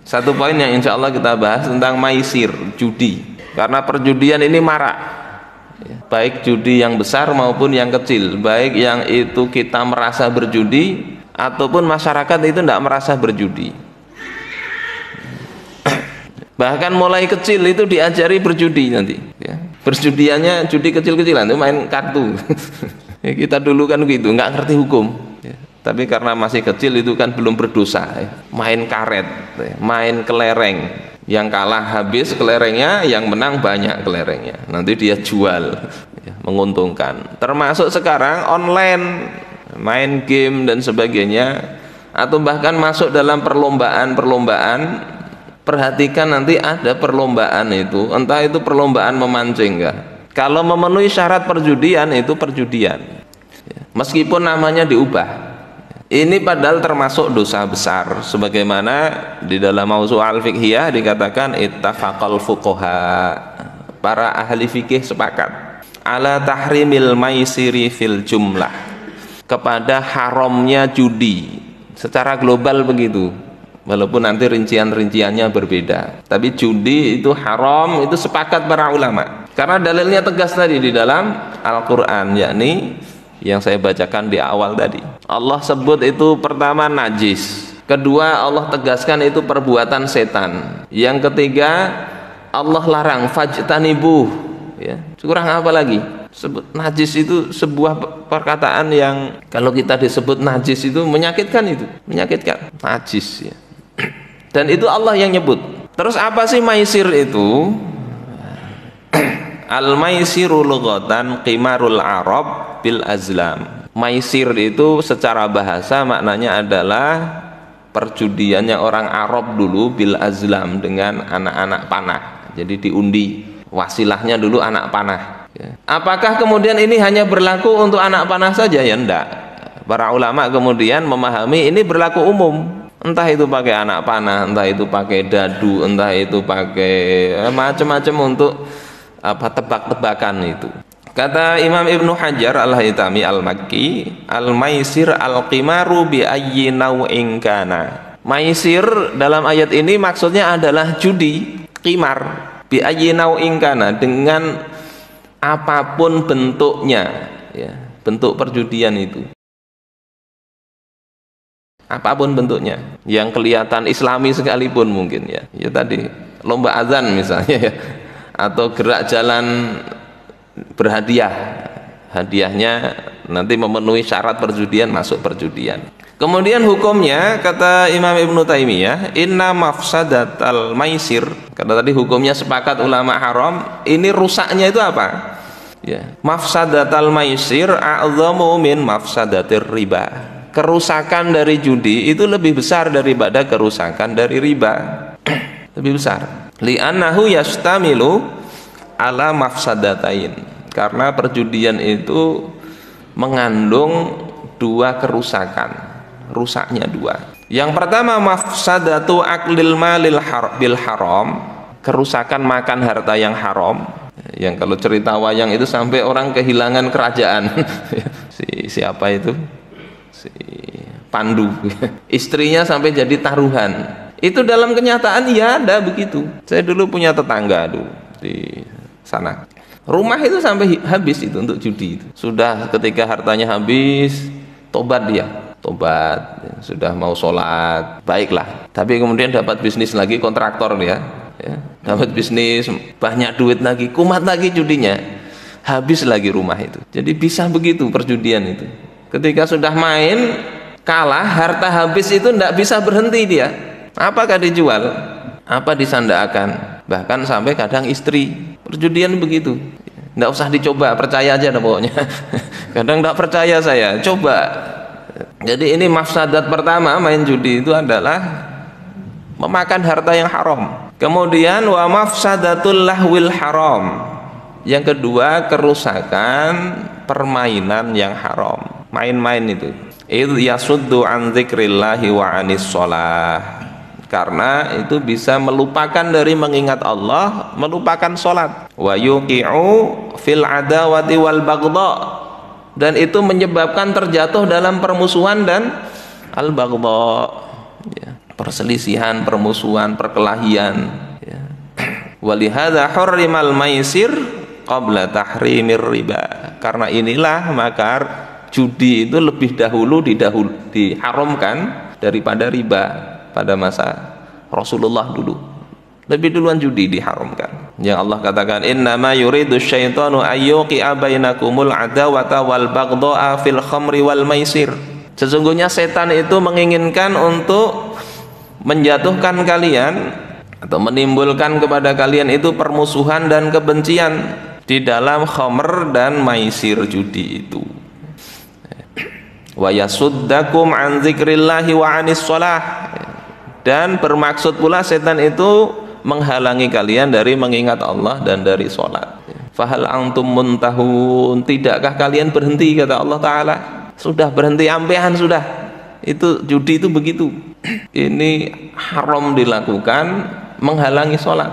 Satu poin yang insya Allah kita bahas tentang maisir, judi. Karena perjudian ini marak, baik judi yang besar maupun yang kecil, baik yang itu kita merasa berjudi ataupun masyarakat itu tidak merasa berjudi. Bahkan mulai kecil itu diajari berjudi nanti, ya. Perjudiannya judi kecil-kecilan itu main kartu. Kita dulu kan gitu, nggak ngerti hukum, ya. Tapi karena masih kecil itu kan belum berdosa, ya. Main karet, ya. Main kelereng, yang kalah habis kelerengnya, yang menang banyak kelerengnya, nanti dia jual, ya, menguntungkan. Termasuk sekarang online, main game dan sebagainya, atau bahkan masuk dalam perlombaan. Perhatikan nanti ada perlombaan itu, entah itu perlombaan memancing enggak. Kalau memenuhi syarat perjudian itu perjudian, ya. Meskipun namanya diubah. Ini padahal termasuk dosa besar, sebagaimana di dalam Mausu' al-Fiqhiyah dikatakan ittafaqal fuqaha, para ahli fikih sepakat ala tahrimil maisiri fil jumlah, kepada haramnya judi secara global begitu. Walaupun nanti rincian-rinciannya berbeda, tapi judi itu haram, itu sepakat para ulama. Karena dalilnya tegas tadi di dalam Al-Quran, yakni yang saya bacakan di awal tadi. Allah sebut itu pertama najis, kedua Allah tegaskan itu perbuatan setan, yang ketiga Allah larang fajtanibuh, ya. Kurang apa lagi? Sebut najis itu sebuah perkataan yang kalau kita disebut najis itu menyakitkan, najis, ya. Dan itu Allah yang nyebut. Terus apa sih maisir itu? Al-maisiru lughatan qimarul arab bil azlam. Maisir itu secara bahasa maknanya adalah perjudiannya orang Arab dulu bil azlam, dengan anak-anak panah. Jadi diundi, wasilahnya dulu anak panah, ya. Apakah kemudian ini hanya berlaku untuk anak panah saja? Ya enggak. Para ulama kemudian memahami ini berlaku umum. Entah itu pakai anak panah, entah itu pakai dadu, entah itu pakai macam-macam untuk tebak-tebakan itu. Kata Imam Ibnu Hajar Al-Haytami Al-Makki, al-maisir al-qimaru bi ayyi naw'in kana. Maisir dalam ayat ini maksudnya adalah judi, qimar, bi ayyi naw'in kana, dengan apapun bentuknya, ya, bentuk perjudian itu. Apapun bentuknya, yang kelihatan islami sekalipun mungkin, ya. Ya tadi lomba azan misalnya, ya. Atau gerak jalan berhadiah, hadiahnya nanti memenuhi syarat perjudian, masuk perjudian. Kemudian hukumnya kata Imam Ibnu Taimiyah, inna mafsadatal maisir, kata tadi hukumnya sepakat ulama haram, ini rusaknya itu apa? Ya, mafsadatal maisir a'dhamu min mafsadatir riba. Kerusakan dari judi itu lebih besar daripada kerusakan dari riba. Lebih besar. Li'annahu yastamilu ala mafsadatain. Karena perjudian itu mengandung dua kerusakan. Rusaknya dua. Yang pertama mafsadatu aklil malil bil haram. Kerusakan makan harta yang haram. Yang kalau cerita wayang itu sampai orang kehilangan kerajaan. Siapa itu? Pandu, istrinya sampai jadi taruhan. Itu dalam kenyataan ya ada begitu. Saya dulu punya tetangga di sana. Rumah itu sampai habis itu untuk judi itu. Sudah ketika hartanya habis, tobat dia. Tobat, sudah mau sholat, baiklah. Tapi kemudian dapat bisnis lagi, kontraktor dia, ya. Dapat bisnis, banyak duit lagi, kumat lagi judinya. Habis lagi rumah itu. Jadi bisa begitu perjudian itu. Ketika sudah main kalah, harta habis itu tidak bisa berhenti dia. Apakah dijual? Apa disandarkan? Bahkan sampai kadang istri. Perjudian begitu. Tidak usah dicoba, percaya aja pokoknya. Kadang tidak percaya saya, coba. Jadi ini mafsadat pertama main judi itu adalah memakan harta yang haram. Kemudian wa mafsadatul lahwil haram. Yang kedua kerusakan permainan yang haram. Main-main itu yasuddu an dzikrillahi wa anis shalah, karena itu bisa melupakan dari mengingat Allah, melupakan salat. Wa yuqi'u fil adawati wal baghdha, dan itu menyebabkan terjatuh dalam permusuhan dan al baghdha, ya. perselisihan, permusuhan, perkelahian, ya. Walihada hurrimal maisir qabla tahrimir riba. Karena inilah maka judi itu lebih dahulu diharamkan daripada riba pada masa Rasulullah dulu. Lebih duluan judi diharamkan. Yang Allah katakan innama yuridu syaitanu ayyuqi'a bainakumul adawata wal baghdha'a fil khamri wal maisir. Sesungguhnya setan itu menginginkan untuk menjatuhkan kalian atau menimbulkan kepada kalian itu permusuhan dan kebencian di dalam khamr dan maisir judi itu. Wa yasuddakum an dzikrillahi wa anis shalah. Dan bermaksud pula setan itu menghalangi kalian dari mengingat Allah dan dari salat. Fahal antum muntahun, tidakkah kalian berhenti, kata Allah Ta'ala. Sudah berhenti ampehan sudah. Itu judi itu begitu. Ini haram dilakukan, menghalangi sholat.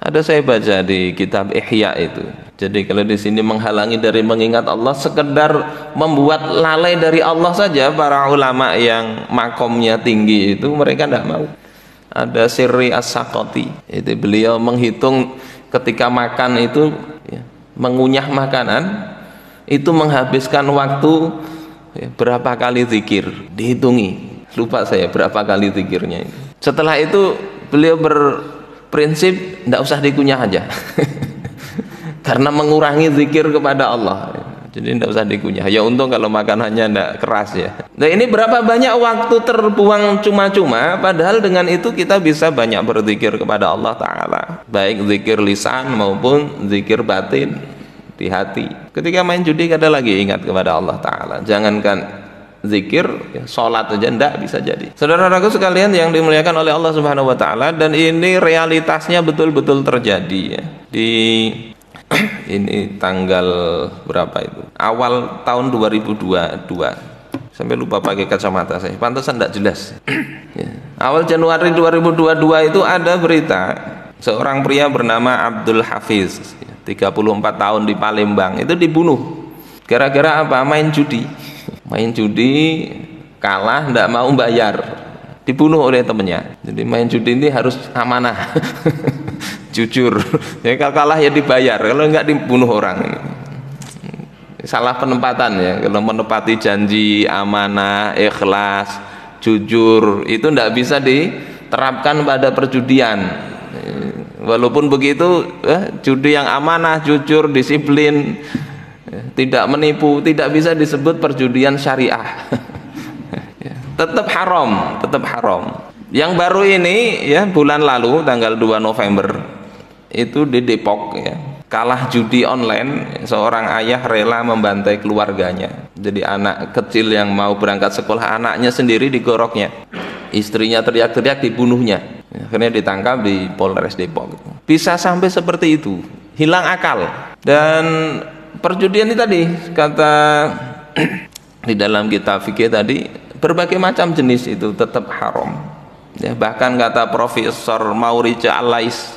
Ada saya baca di kitab Ihya itu. Jadi kalau di sini menghalangi dari mengingat Allah, sekedar membuat lalai dari Allah saja, para ulama yang makomnya tinggi itu mereka tidak mau. Ada Sirri As-Saqati, itu beliau menghitung ketika makan itu, ya, mengunyah makanan itu menghabiskan waktu, ya, berapa kali zikir, dihitungi. Lupa saya berapa kali zikirnya itu. Setelah itu beliau berprinsip tidak usah dikunyah aja. Karena mengurangi zikir kepada Allah. Jadi tidak usah dikunyah. Ya untung kalau makanannya tidak keras ya. Nah ini berapa banyak waktu terbuang cuma-cuma, padahal dengan itu kita bisa banyak berzikir kepada Allah Ta'ala. Baik zikir lisan maupun zikir batin di hati. Ketika main judi ada lagi ingat kepada Allah Ta'ala. Jangankan zikir, ya, sholat aja ndak bisa jadi. Saudara-saudaraku sekalian yang dimuliakan oleh Allah Subhanahu wa Ta'ala, dan ini realitasnya betul-betul terjadi ya. Di ini tanggal berapa itu? Awal tahun 2022. Sampai lupa pakai kacamata saya. Pantesan ndak jelas. Ya. Awal Januari 2022 itu ada berita seorang pria bernama Abdul Hafiz, 34 tahun di Palembang, itu dibunuh. Gara-gara apa? Main judi. Main judi, kalah, tidak mau bayar, dibunuh oleh temennya. Jadi main judi ini harus amanah, jujur. Ya, kalau kalah ya dibayar, kalau enggak dibunuh orang. Salah penempatan ya. Kalau menepati janji, amanah, ikhlas, jujur, itu tidak bisa diterapkan pada perjudian. Walaupun begitu, judi yang amanah, jujur, disiplin, tidak menipu, tidak bisa disebut perjudian syariah. Tetap haram, tetap haram. Yang baru ini ya, bulan lalu tanggal 2 November itu di Depok ya, kalah judi online, seorang ayah rela membantai keluarganya. Jadi anak kecil yang mau berangkat sekolah, anaknya sendiri digoroknya, istrinya teriak-teriak, dibunuhnya. Akhirnya ditangkap di Polres Depok. Bisa sampai seperti itu, hilang akal. Dan perjudian ini tadi kata di dalam kitab fikih tadi, berbagai macam jenis itu tetap haram ya. Bahkan kata Profesor Maurice Allais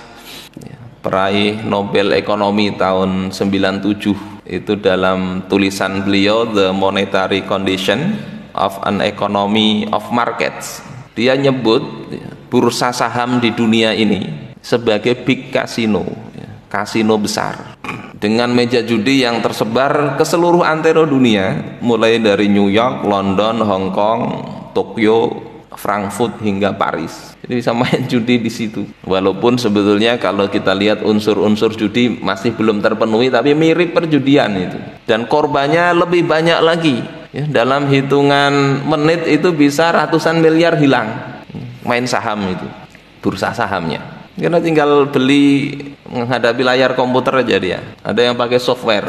ya, peraih Nobel Ekonomi tahun 97, itu dalam tulisan beliau The Monetary Condition of an Economy of Markets, dia nyebut ya, bursa saham di dunia ini sebagai big casino ya, kasino besar, dengan meja judi yang tersebar ke seluruh antero dunia, mulai dari New York, London, Hong Kong, Tokyo, Frankfurt hingga Paris. Jadi bisa main judi di situ. Walaupun sebetulnya kalau kita lihat unsur-unsur judi masih belum terpenuhi, tapi mirip perjudian itu. Dan korbannya lebih banyak lagi. Ya, dalam hitungan menit itu bisa ratusan miliar hilang. Main saham itu, bursa sahamnya. Karena tinggal beli menghadapi layar komputer aja dia. Ada yang pakai software.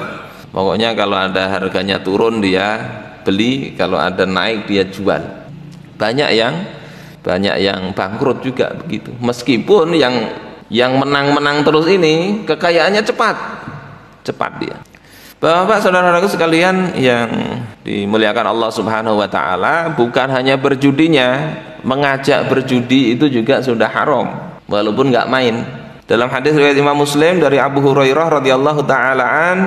Pokoknya kalau ada harganya turun dia beli, kalau ada naik dia jual. Banyak yang bangkrut juga begitu. Meskipun yang menang-menang terus ini kekayaannya cepat dia. Bapak, saudara-saudaraku sekalian yang dimuliakan Allah Subhanahu wa Ta'ala, bukan hanya berjudinya, mengajak berjudi itu juga sudah haram, walaupun nggak main. Dalam hadis riwayat Imam Muslim dari Abu Hurairah radhiyallahu taala an,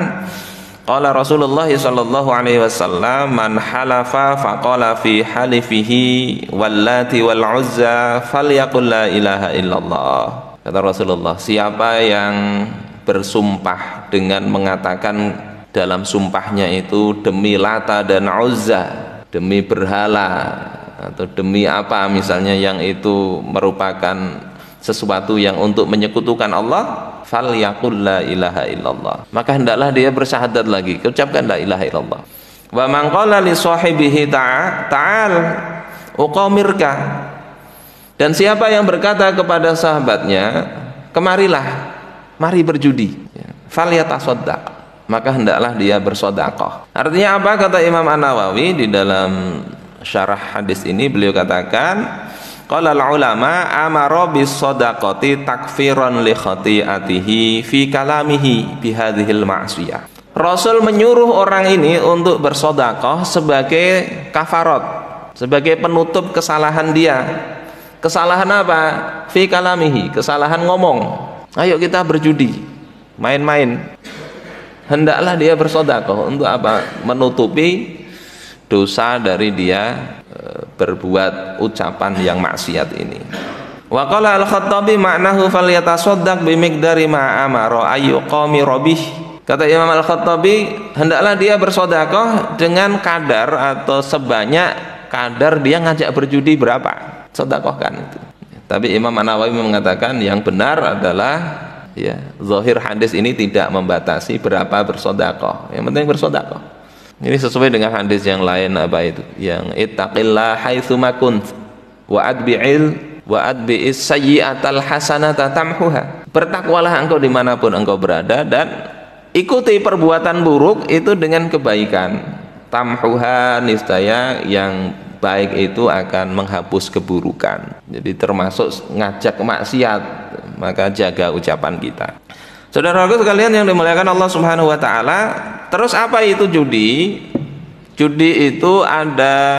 Qala Rasulullah sallallahu alaihi wasallam, man halafa faqala fi halifihi wallati wal uzza falyaqul la ilaha illallah. Kata Rasulullah, siapa yang bersumpah dengan mengatakan dalam sumpahnya itu demi Lata dan Uzza, demi berhala atau demi apa misalnya yang itu merupakan sesuatu yang untuk menyekutukan Allah, falyaqul la ilaha illallah, maka hendaklah dia bersyahadat lagi, ucapkan la ilaha illallah. Wa man qala li sahibihi ta'al uqamirka, dan siapa yang berkata kepada sahabatnya, kemarilah, mari berjudi, falyatasaddaq, maka hendaklah dia bersedekah. Artinya apa? Kata Imam An-Nawawi di dalam syarah hadis ini, beliau katakan, qala al-ulama amara bis shadaqati takfiran li khati'atihi fi kalamihi bi hadhil ma'siyah. Rasul menyuruh orang ini untuk bersedekah sebagai kafarat, sebagai penutup kesalahan dia. Kesalahan apa? Fi kalamihi, kesalahan ngomong. Ayo kita berjudi, main-main. Hendaklah dia bersedekah untuk apa? Menutupi dosa dari dia berbuat ucapan yang maksiat ini. Wa qala al-Khattabi ma'nahu falyatasaddaq bi miqdari ma amara ayyuqami rabih. Kata Imam Al-Khattabi, hendaklah dia bersedekah dengan kadar atau sebanyak kadar dia ngajak berjudi berapa. Sedekahkan itu. Tapi Imam An-Nawawi mengatakan yang benar adalah ya, zahir hadis ini tidak membatasi berapa bersedekah. Yang penting bersedekah. Ini sesuai dengan hadis yang lain, apa itu? Yang ittaqillah haitsu ma kunt wa adbi'is sayyi'atal hasanata tamhuha. Bertakwalah engkau dimanapun engkau berada dan ikuti perbuatan buruk itu dengan kebaikan. Tamhuha, niscaya yang baik itu akan menghapus keburukan. Jadi termasuk ngajak maksiat, maka jaga ucapan kita. Saudara-saudaraku sekalian yang dimuliakan Allah Subhanahu wa taala, terus apa itu judi? Judi itu ada